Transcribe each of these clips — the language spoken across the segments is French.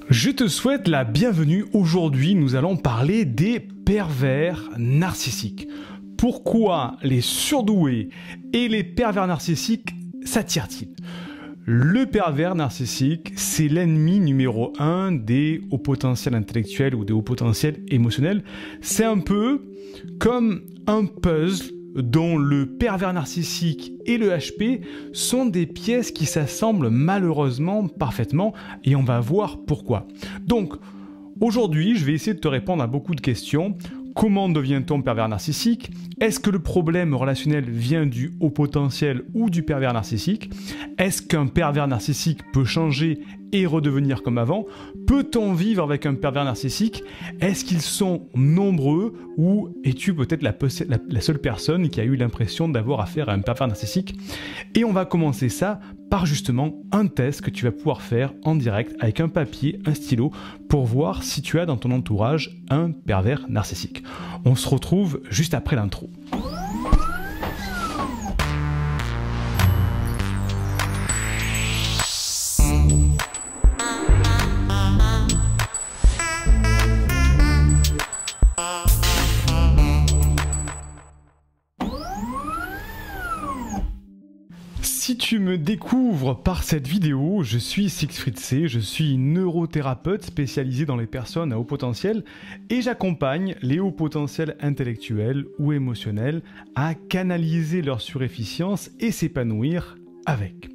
Je te souhaite la bienvenue. Aujourd'hui, nous allons parler des pervers narcissiques. Pourquoi les surdoués et les pervers narcissiques s'attirent-ils? Le pervers narcissique, c'est l'ennemi numéro 1 des hauts potentiels intellectuels ou des hauts potentiels émotionnels. C'est un peu comme un puzzle dont le pervers narcissique et le HP sont des pièces qui s'assemblent malheureusement parfaitement, et on va voir pourquoi. Donc, aujourd'hui, je vais essayer de te répondre à beaucoup de questions. Comment devient-on pervers narcissique? Est-ce que le problème relationnel vient du haut potentiel ou du pervers narcissique? Est-ce qu'un pervers narcissique peut changer et redevenir comme avant? Peut-on vivre avec un pervers narcissique? Est-ce qu'ils sont nombreux ou es-tu peut-être la seule personne qui a eu l'impression d'avoir affaire à un pervers narcissique? Et on va commencer ça par justement un test que tu vas pouvoir faire en direct avec un papier, un stylo, pour voir si tu as dans ton entourage un pervers narcissique. On se retrouve juste après l'intro. Si tu me découvres par cette vidéo, je suis Siegfried C, je suis neurothérapeute spécialisé dans les personnes à haut potentiel et j'accompagne les hauts potentiels intellectuels ou émotionnels à canaliser leur surefficience et s'épanouir avec.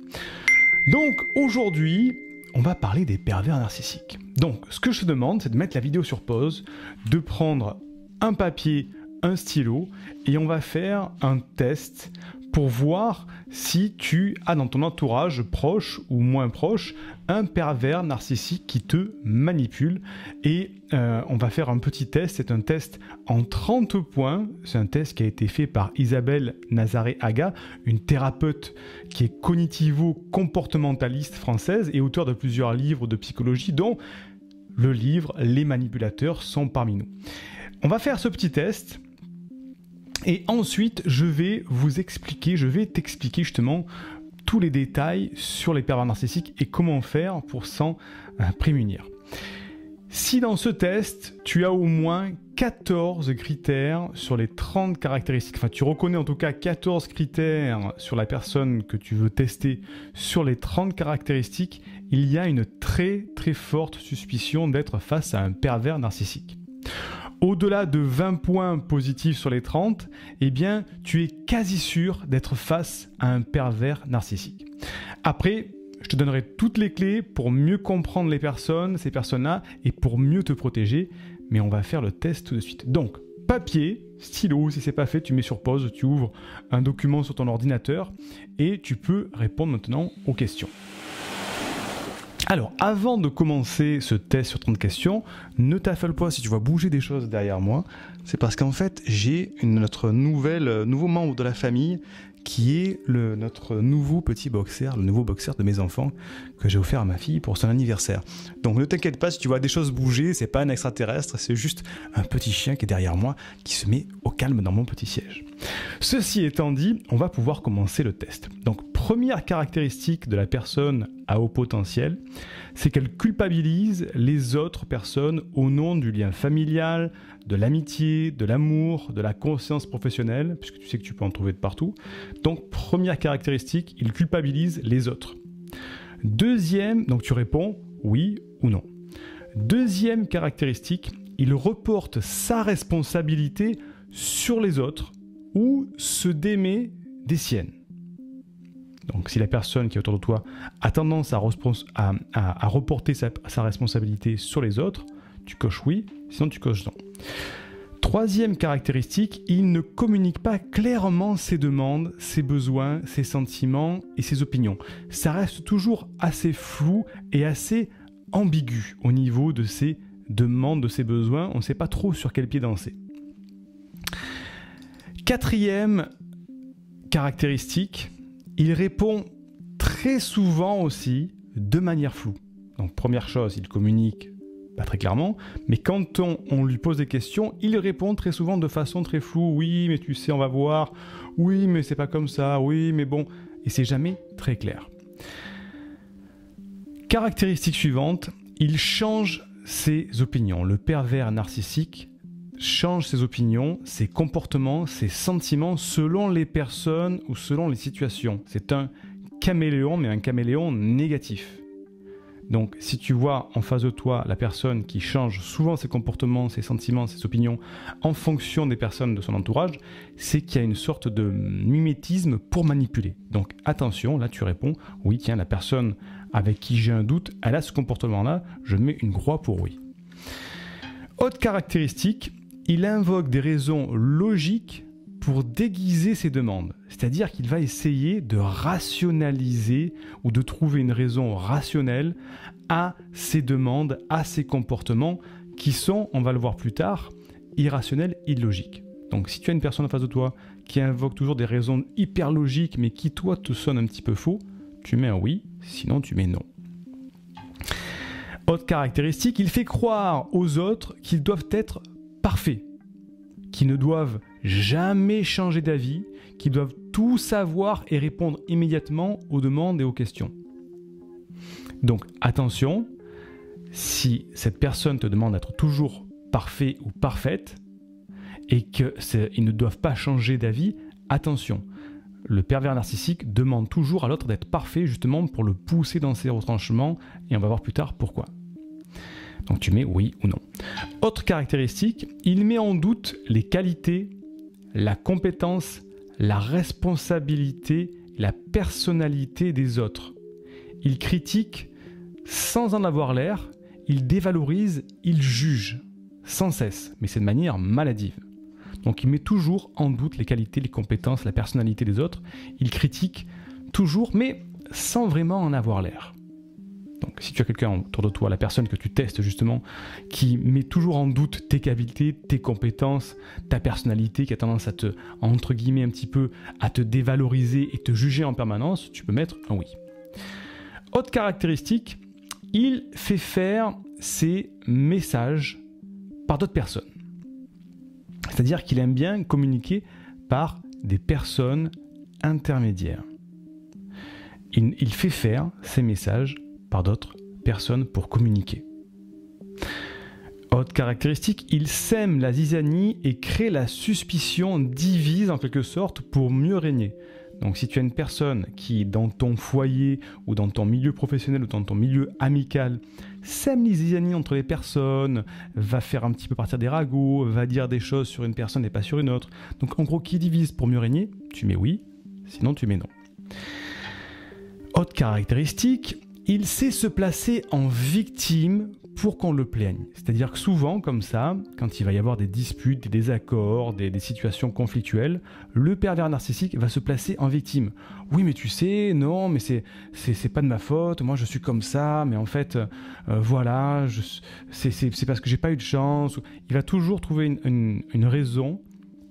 Donc aujourd'hui, on va parler des pervers narcissiques. Donc ce que je te demande, c'est de mettre la vidéo sur pause, de prendre un papier, un stylo et on va faire un test pour voir si tu as dans ton entourage proche ou moins proche un pervers narcissique qui te manipule. Et on va faire un petit test, c'est un test en 30 points, c'est un test qui a été fait par Isabelle Nazaré-Aga, une thérapeute qui est cognitivo-comportementaliste française et auteure de plusieurs livres de psychologie, dont le livre « Les manipulateurs sont parmi nous ». On va faire ce petit test. Et ensuite, je vais t'expliquer justement tous les détails sur les pervers narcissiques et comment faire pour s'en prémunir. Si dans ce test, tu as au moins 14 critères sur les 30 caractéristiques, enfin tu reconnais en tout cas 14 critères sur la personne que tu veux tester sur les 30 caractéristiques, il y a une très très forte suspicion d'être face à un pervers narcissique. Au-delà de 20 points positifs sur les 30, eh bien, tu es quasi sûr d'être face à un pervers narcissique. Après, je te donnerai toutes les clés pour mieux comprendre les personnes, ces personnes-là, et pour mieux te protéger, mais on va faire le test tout de suite. Donc, papier, stylo, si ce n'est pas fait, tu mets sur pause, tu ouvres un document sur ton ordinateur, et tu peux répondre maintenant aux questions. Alors, avant de commencer ce test sur 30 questions, ne t'affole pas si tu vois bouger des choses derrière moi. C'est parce qu'en fait, j'ai notre nouveau membre de la famille qui est notre nouveau petit boxer, le nouveau boxer de mes enfants que j'ai offert à ma fille pour son anniversaire. Donc ne t'inquiète pas si tu vois des choses bouger, c'est pas un extraterrestre, c'est juste un petit chien qui est derrière moi qui se met au calme dans mon petit siège. Ceci étant dit, on va pouvoir commencer le test. Donc première caractéristique de la personne à haut potentiel, c'est qu'elle culpabilise les autres personnes au nom du lien familial, de l'amitié, de l'amour, de la conscience professionnelle, puisque tu sais que tu peux en trouver de partout. Donc, première caractéristique, il culpabilise les autres. Deuxième, donc tu réponds oui ou non. Deuxième caractéristique, il reporte sa responsabilité sur les autres ou se démet des siennes. Donc, si la personne qui est autour de toi a tendance à reporter sa responsabilité sur les autres, tu coches oui, sinon tu coches non. Troisième caractéristique, il ne communique pas clairement ses demandes, ses besoins, ses sentiments et ses opinions. Ça reste toujours assez flou et assez ambigu au niveau de ses demandes, de ses besoins. On ne sait pas trop sur quel pied danser. Quatrième caractéristique, il répond très souvent aussi de manière floue. Donc première chose, il communique pas très clairement, mais quand on lui pose des questions, il répond très souvent de façon très floue. Oui, mais tu sais, on va voir. Oui, mais c'est pas comme ça. Oui, mais bon. Et c'est jamais très clair. Caractéristique suivante, il change ses opinions. Le pervers narcissique change ses opinions, ses comportements, ses sentiments selon les personnes ou selon les situations. C'est un caméléon, mais un caméléon négatif. Donc, si tu vois en face de toi la personne qui change souvent ses comportements, ses sentiments, ses opinions en fonction des personnes de son entourage, c'est qu'il y a une sorte de mimétisme pour manipuler. Donc, attention, là tu réponds, oui, tiens, la personne avec qui j'ai un doute, elle a ce comportement-là, je mets une croix pour oui. Autre caractéristique, il invoque des raisons logiques pour déguiser ses demandes. C'est-à-dire qu'il va essayer de rationaliser ou de trouver une raison rationnelle à ses demandes, à ses comportements qui sont, on va le voir plus tard, irrationnels, illogiques. Donc si tu as une personne en face de toi qui invoque toujours des raisons hyper logiques mais qui toi te sonne un petit peu faux, tu mets un oui, sinon tu mets non. Autre caractéristique, il fait croire aux autres qu'ils doivent être parfaits, qu'ils ne doivent jamais changer d'avis, qu'ils doivent tout savoir et répondre immédiatement aux demandes et aux questions. Donc attention, si cette personne te demande d'être toujours parfait ou parfaite et qu'ils ne doivent pas changer d'avis, attention. Le pervers narcissique demande toujours à l'autre d'être parfait justement pour le pousser dans ses retranchements et on va voir plus tard pourquoi. Donc tu mets oui ou non. Autre caractéristique, il met en doute les qualités, la compétence, la responsabilité, la personnalité des autres. Il critique sans en avoir l'air, il dévalorise, il juge sans cesse, mais c'est de manière maladive. Donc il met toujours en doute les qualités, les compétences, la personnalité des autres. Il critique toujours, mais sans vraiment en avoir l'air. Donc si tu as quelqu'un autour de toi, la personne que tu testes justement, qui met toujours en doute tes qualités, tes compétences, ta personnalité, qui a tendance à te, entre guillemets un petit peu, à te dévaloriser et te juger en permanence, tu peux mettre un oui. Autre caractéristique, il fait faire ses messages par d'autres personnes. C'est-à-dire qu'il aime bien communiquer par des personnes intermédiaires. Il fait faire ses messages par d'autres personnes pour communiquer. Autre caractéristique, il sème la zizanie et crée la suspicion, divise en quelque sorte pour mieux régner. Donc si tu as une personne qui, dans ton foyer ou dans ton milieu professionnel ou dans ton milieu amical, sème les zizanies entre les personnes, va faire un petit peu partir des ragots, va dire des choses sur une personne et pas sur une autre. Donc en gros, qui divise pour mieux régner, tu mets oui, sinon tu mets non. Autre caractéristique, il sait se placer en victime pour qu'on le plaigne. C'est-à-dire que souvent, comme ça, quand il va y avoir des disputes, des désaccords, des situations conflictuelles, le pervers narcissique va se placer en victime. Oui, mais tu sais, non, mais c'est pas de ma faute, moi je suis comme ça, mais en fait, voilà, c'est parce que j'ai pas eu de chance. Il va toujours trouver une raison,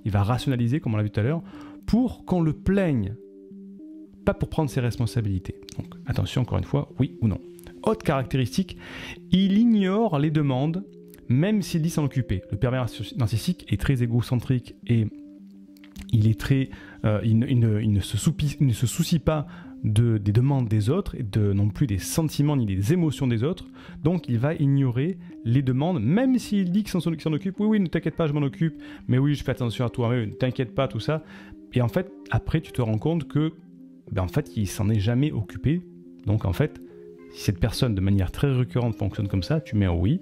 il va rationaliser, comme on l'a vu tout à l'heure, pour qu'on le plaigne, pas pour prendre ses responsabilités. Donc attention, encore une fois, oui ou non. Autre caractéristique, il ignore les demandes, même s'il dit s'en occuper. Le pervers narcissique est très égocentrique et il est très, il ne se soucie pas des demandes des autres et non plus des sentiments ni des émotions des autres. Donc il va ignorer les demandes, même s'il dit qu'il s'en occupe. Oui, ne t'inquiète pas, je m'en occupe. Mais oui, je fais attention à toi. Mais ne t'inquiète pas, tout ça. Et en fait, après, tu te rends compte que, en fait, il s'en est jamais occupé. Donc en fait, si cette personne de manière très récurrente fonctionne comme ça, tu mets un oui,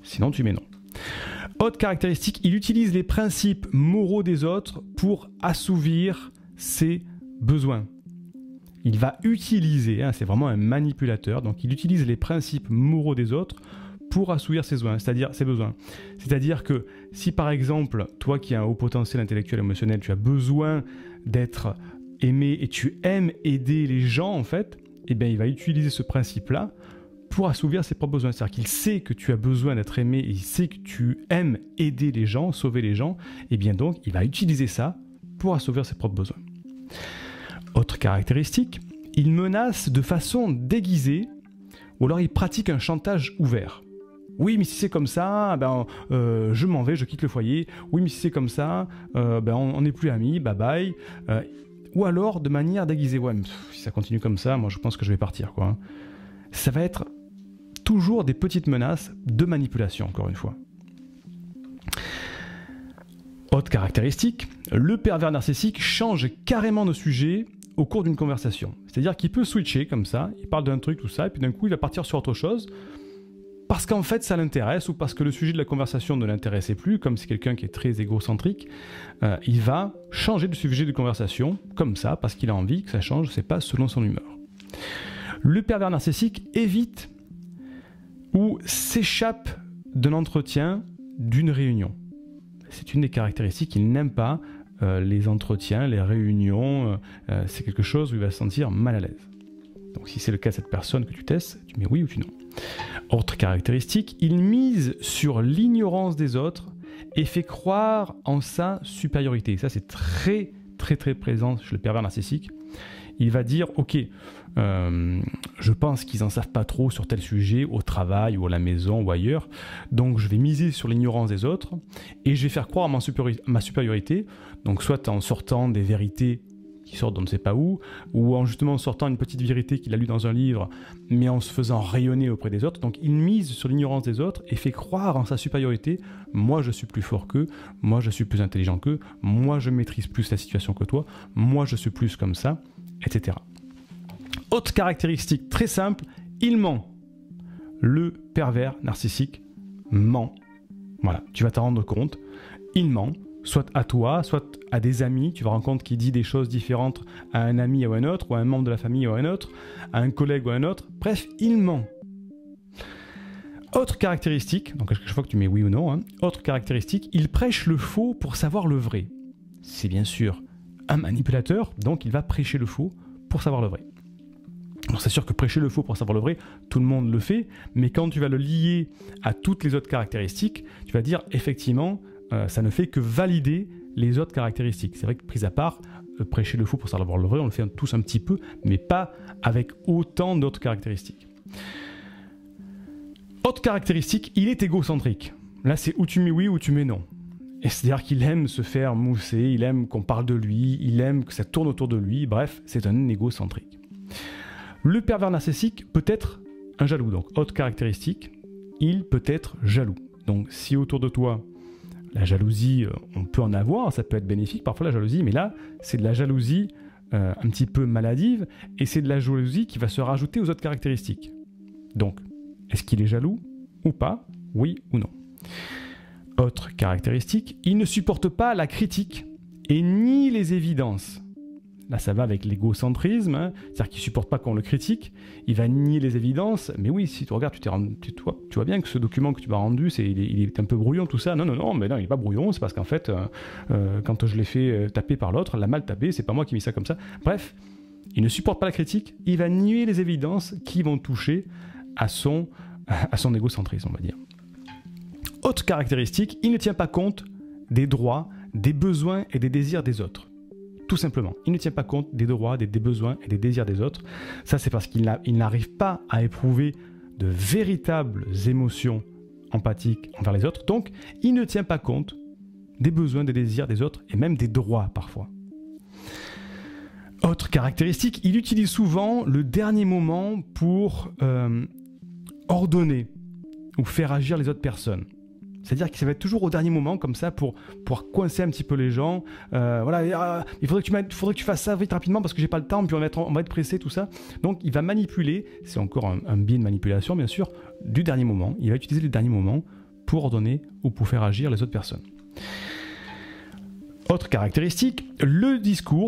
sinon tu mets non. Autre caractéristique, il utilise les principes moraux des autres pour assouvir ses besoins. Il va utiliser, c'est vraiment un manipulateur, donc il utilise les principes moraux des autres pour assouvir ses besoins. C'est-à-dire que si par exemple, toi qui as un haut potentiel intellectuel et émotionnel, tu as besoin d'être aimé et tu aimes aider les gens en fait, eh bien, il va utiliser ce principe-là pour assouvir ses propres besoins. C'est-à-dire qu'il sait que tu as besoin d'être aimé et il sait que tu aimes aider les gens, sauver les gens. Et bien donc, il va utiliser ça pour assouvir ses propres besoins. Autre caractéristique, il menace de façon déguisée ou alors il pratique un chantage ouvert. Oui, mais si c'est comme ça, je m'en vais, je quitte le foyer. Oui, mais si c'est comme ça, on n'est plus amis, bye bye. Ou alors de manière déguisée. Ouais, mais si ça continue comme ça, moi je pense que je vais partir, quoi. Ça va être toujours des petites menaces de manipulation, encore une fois. Autre caractéristique, le pervers narcissique change carrément de sujet au cours d'une conversation. C'est-à-dire qu'il peut switcher comme ça, il parle d'un truc, tout ça, et puis d'un coup il va partir sur autre chose, parce qu'en fait ça l'intéresse, ou parce que le sujet de la conversation ne l'intéressait plus, comme c'est quelqu'un qui est très égocentrique, il va changer de sujet de conversation, comme ça, parce qu'il a envie que ça change, c'est pas selon son humeur. Le pervers narcissique évite ou s'échappe d'un entretien, d'une réunion. C'est une des caractéristiques, il n'aime pas les entretiens, les réunions, c'est quelque chose où il va se sentir mal à l'aise. Donc si c'est le cas de cette personne que tu testes, tu mets oui ou tu non. Autre caractéristique, il mise sur l'ignorance des autres et fait croire en sa supériorité. Ça c'est très présent chez le pervers narcissique. Il va dire, ok, je pense qu'ils n'en savent pas trop sur tel sujet, au travail ou à la maison ou ailleurs, donc je vais miser sur l'ignorance des autres et je vais faire croire à ma supériorité, donc soit en sortant des vérités qui sortent d'on ne sait pas où, ou en justement sortant une petite vérité qu'il a lue dans un livre, mais en se faisant rayonner auprès des autres. Donc il mise sur l'ignorance des autres et fait croire en sa supériorité. Moi je suis plus fort qu'eux, moi je suis plus intelligent qu'eux, moi je maîtrise plus la situation que toi, moi je suis plus comme ça, etc. Autre caractéristique très simple, il ment. Le pervers narcissique ment. Voilà, tu vas t'en rendre compte, il ment. Soit à toi, soit à des amis, tu vas rendre compte qu'il dit des choses différentes à un ami ou à un autre, ou à un membre de la famille ou à un autre, à un collègue ou à un autre, bref, il ment. Autre caractéristique, donc à chaque fois que tu mets oui ou non, hein, autre caractéristique, il prêche le faux pour savoir le vrai. C'est bien sûr un manipulateur, donc il va prêcher le faux pour savoir le vrai. Alors c'est sûr que prêcher le faux pour savoir le vrai, tout le monde le fait, mais quand tu vas le lier à toutes les autres caractéristiques, tu vas dire effectivement, ça ne fait que valider les autres caractéristiques. C'est vrai que pris à part, prêcher le faux pour savoir le vrai, on le fait tous un petit peu, mais pas avec autant d'autres caractéristiques. Autre caractéristique, il est égocentrique. Là c'est ou tu mets oui ou tu mets non. Et c'est-à-dire qu'il aime se faire mousser, il aime qu'on parle de lui, il aime que ça tourne autour de lui, bref, c'est un égocentrique. Le pervers narcissique peut être un jaloux, donc autre caractéristique, il peut être jaloux. Donc si autour de toi, la jalousie, on peut en avoir, ça peut être bénéfique parfois la jalousie, mais là, c'est de la jalousie un petit peu maladive, et c'est de la jalousie qui va se rajouter aux autres caractéristiques. Donc, est-ce qu'il est jaloux ou pas? Oui ou non? Autre caractéristique, il ne supporte pas la critique et ni les évidences. Là, ça va avec l'égocentrisme, hein, c'est-à-dire qu'il ne supporte pas qu'on le critique, il va nier les évidences, mais oui, si tu regardes, tu vois bien que ce document que tu m'as rendu, il est un peu brouillon, tout ça. Non, mais non, il n'est pas brouillon, c'est parce qu'en fait, quand je l'ai fait taper par l'autre, elle l'a mal tapé, c'est pas moi qui ai mis ça comme ça. Bref, il ne supporte pas la critique, il va nier les évidences qui vont toucher à son égocentrisme, on va dire. Autre caractéristique, il ne tient pas compte des droits, des besoins et des désirs des autres. Tout simplement, il ne tient pas compte des droits, des besoins et des désirs des autres. Ça, c'est parce qu'il n'arrive pas à éprouver de véritables émotions empathiques envers les autres. Donc, il ne tient pas compte des besoins, des désirs des autres et même des droits parfois. Autre caractéristique, il utilise souvent le dernier moment pour ordonner ou faire agir les autres personnes. C'est-à-dire que ça va être toujours au dernier moment, comme ça, pour coincer un petit peu les gens. Voilà, il faudrait que tu fasses ça vite, rapidement, parce que j'ai pas le temps, puis on va être pressé, tout ça. Donc, il va manipuler, c'est encore un biais de manipulation, bien sûr, du dernier moment. Il va utiliser le dernier moment pour ordonner ou pour faire agir les autres personnes. Autre caractéristique,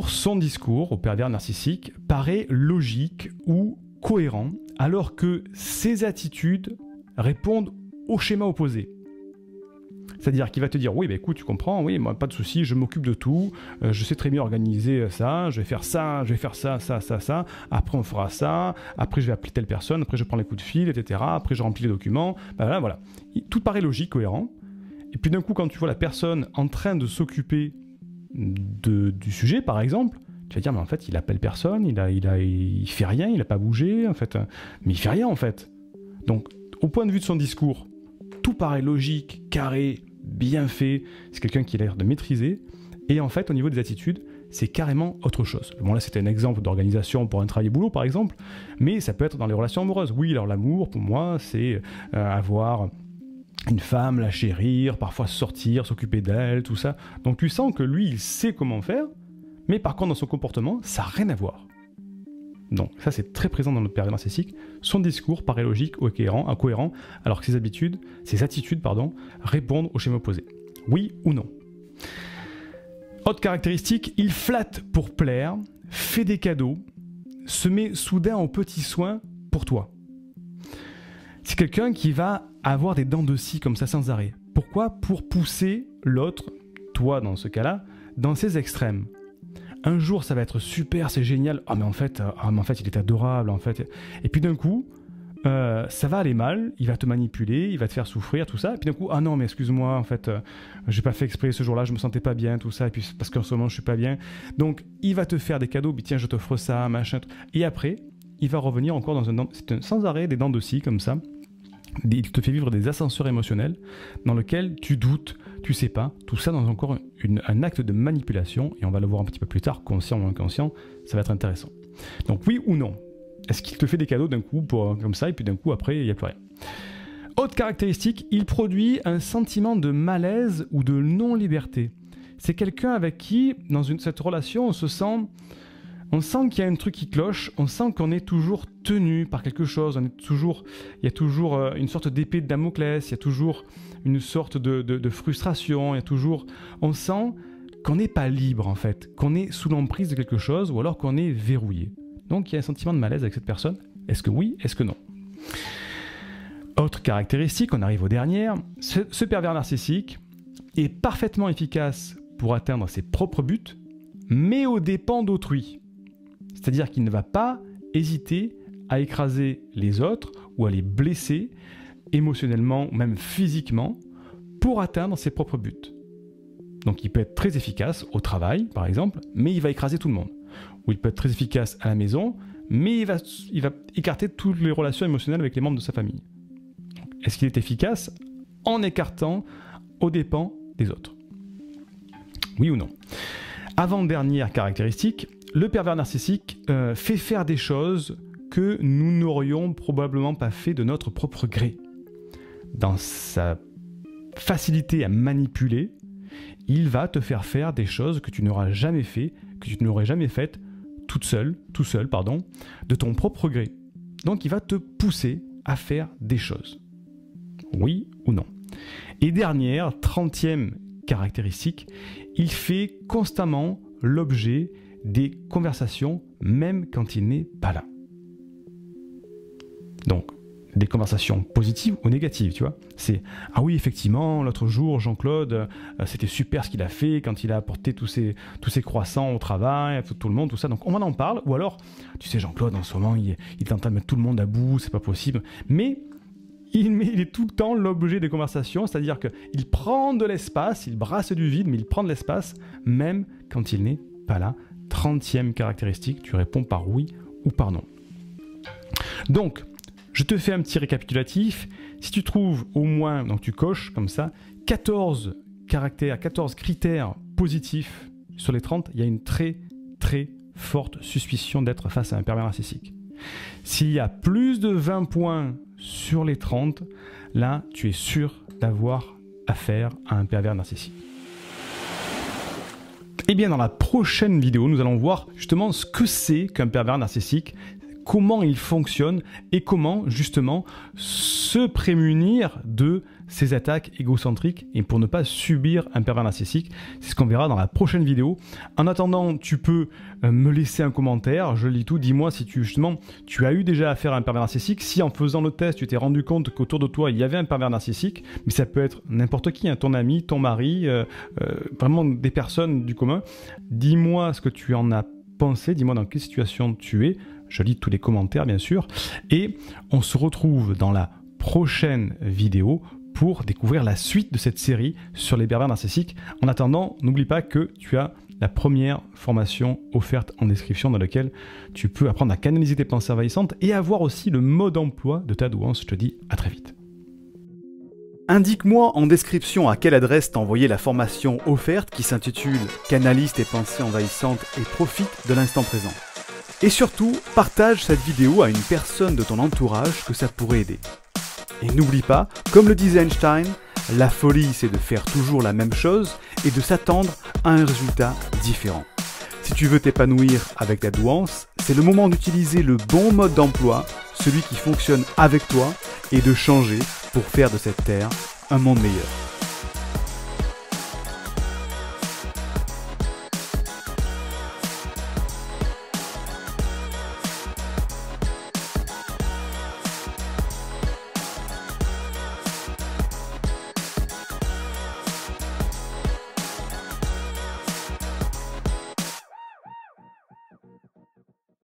son discours au pervers narcissique paraît logique ou cohérent, alors que ses attitudes répondent au schéma opposé. C'est-à-dire qu'il va te dire, oui, bah écoute, tu comprends, oui, moi, pas de souci, je m'occupe de tout, je sais très bien organiser ça, je vais faire ça, ça, après on fera ça, après je vais appeler telle personne, après je prends les coups de fil, etc., après je remplis les documents, ben voilà. Tout paraît logique, cohérent, et puis d'un coup, quand tu vois la personne en train de s'occuper du sujet, par exemple, tu vas dire, mais en fait, il appelle personne, il fait rien, il n'a pas bougé, en fait, mais il fait rien, en fait. Donc, au point de vue de son discours, tout paraît logique, carré, bien fait, c'est quelqu'un qui a l'air de maîtriser, et en fait, au niveau des attitudes, c'est carrément autre chose. Bon là c'était un exemple d'organisation pour un travail boulot par exemple, mais ça peut être dans les relations amoureuses. Oui, alors l'amour pour moi c'est avoir une femme, la chérir, parfois sortir, s'occuper d'elle, tout ça. Donc tu sens que lui il sait comment faire, mais par contre dans son comportement ça n'a rien à voir. Donc ça c'est très présent dans notre pervers narcissique. Son discours paraît logique ou incohérent, alors que ses attitudes répondent au schéma opposé. Oui ou non? Autre caractéristique, il flatte pour plaire, fait des cadeaux, se met soudain aux petits soins pour toi. C'est quelqu'un qui va avoir des dents de scie comme ça sans arrêt. Pourquoi? Pour pousser l'autre, toi dans ce cas-là, dans ses extrêmes. Un jour ça va être super, c'est génial, mais en fait il est adorable en fait. Et puis d'un coup, ça va aller mal, il va te manipuler, il va te faire souffrir, tout ça. Et puis d'un coup, ah non mais excuse-moi, en fait, j'ai pas fait exprès ce jour-là, je me sentais pas bien, tout ça. Et puis parce qu'en ce moment je suis pas bien. Donc il va te faire des cadeaux, puis tiens je t'offre ça, machin. Et après, il va revenir encore dans sans arrêt des dents de scie comme ça. Il te fait vivre des ascenseurs émotionnels dans lesquels tu doutes, tu sais pas, tout ça dans encore un acte de manipulation, et on va le voir un petit peu plus tard, conscient ou inconscient, ça va être intéressant. Donc oui ou non? Est-ce qu'il te fait des cadeaux d'un coup comme ça, et puis d'un coup après il n'y a plus rien? Autre caractéristique, il produit un sentiment de malaise ou de non-liberté. C'est quelqu'un avec qui, dans cette relation, on sent qu'il y a un truc qui cloche, on sent qu'on est toujours tenu par quelque chose, il y a toujours une sorte d'épée de Damoclès, il y a toujours une sorte de frustration, on sent qu'on n'est pas libre en fait, qu'on est sous l'emprise de quelque chose ou alors qu'on est verrouillé. Donc il y a un sentiment de malaise avec cette personne. Est-ce que oui, est-ce que non? Autre caractéristique, on arrive aux dernières, ce pervers narcissique est parfaitement efficace pour atteindre ses propres buts, mais aux dépens d'autrui. C'est-à-dire qu'il ne va pas hésiter à écraser les autres ou à les blesser émotionnellement ou même physiquement pour atteindre ses propres buts. Donc il peut être très efficace au travail, par exemple, mais il va écraser tout le monde. Ou il peut être très efficace à la maison, mais il va écarter toutes les relations émotionnelles avec les membres de sa famille. Est-ce qu'il est efficace en écartant aux dépens des autres? Oui ou non? Avant-dernière caractéristique, le pervers narcissique fait faire des choses que nous n'aurions probablement pas fait de notre propre gré. Dans sa facilité à manipuler, il va te faire faire des choses que tu n'auras jamais fait, que tu n'aurais jamais faites tout seul, de ton propre gré. Donc il va te pousser à faire des choses. Oui ou non? Et dernière, 30e caractéristique, il fait constamment l'objet des conversations, même quand il n'est pas là. Donc, des conversations positives ou négatives, tu vois. C'est « Ah oui, effectivement, l'autre jour, Jean-Claude, c'était super ce qu'il a fait quand il a apporté tous ses croissants au travail, tout le monde, tout ça. » Donc, on en parle. Ou alors, tu sais, Jean-Claude, en ce moment, il est en train de mettre tout le monde à bout, c'est pas possible. Mais il est tout le temps l'objet des conversations, c'est-à-dire qu'il prend de l'espace, il brasse du vide, mais il prend de l'espace, même quand il n'est pas là. 30e caractéristique, tu réponds par oui ou par non. Donc, je te fais un petit récapitulatif. Si tu trouves au moins, donc tu coches comme ça, 14 critères positifs sur les 30, il y a une très très forte suspicion d'être face à un pervers narcissique. S'il y a plus de 20 points sur les 30, là, tu es sûr d'avoir affaire à un pervers narcissique. Et bien dans la prochaine vidéo, nous allons voir justement ce que c'est qu'un pervers narcissique, comment il fonctionne et comment justement se prémunir de ces attaques égocentriques et pour ne pas subir un pervers narcissique. C'est ce qu'on verra dans la prochaine vidéo. En attendant, tu peux me laisser un commentaire, je lis tout, dis-moi si tu as eu déjà affaire à un pervers narcissique, si en faisant le test tu t'es rendu compte qu'autour de toi il y avait un pervers narcissique, mais ça peut être n'importe qui, hein, ton ami, ton mari, vraiment des personnes du commun. Dis-moi ce que tu en as pensé, dis-moi dans quelle situation tu es. Je lis tous les commentaires bien sûr et on se retrouve dans la prochaine vidéo pour découvrir la suite de cette série sur les pervers narcissiques. En attendant, n'oublie pas que tu as la première formation offerte en description dans laquelle tu peux apprendre à canaliser tes pensées envahissantes et avoir aussi le mode emploi de ta douance. Je te dis à très vite. Indique-moi en description à quelle adresse t'as envoyé la formation offerte qui s'intitule « Canalise tes pensées envahissantes et profite de l'instant présent ». Et surtout, partage cette vidéo à une personne de ton entourage que ça pourrait aider. Et n'oublie pas, comme le disait Einstein, la folie c'est de faire toujours la même chose et de s'attendre à un résultat différent. Si tu veux t'épanouir avec ta douance, c'est le moment d'utiliser le bon mode d'emploi, celui qui fonctionne avec toi, et de changer pour faire de cette terre un monde meilleur.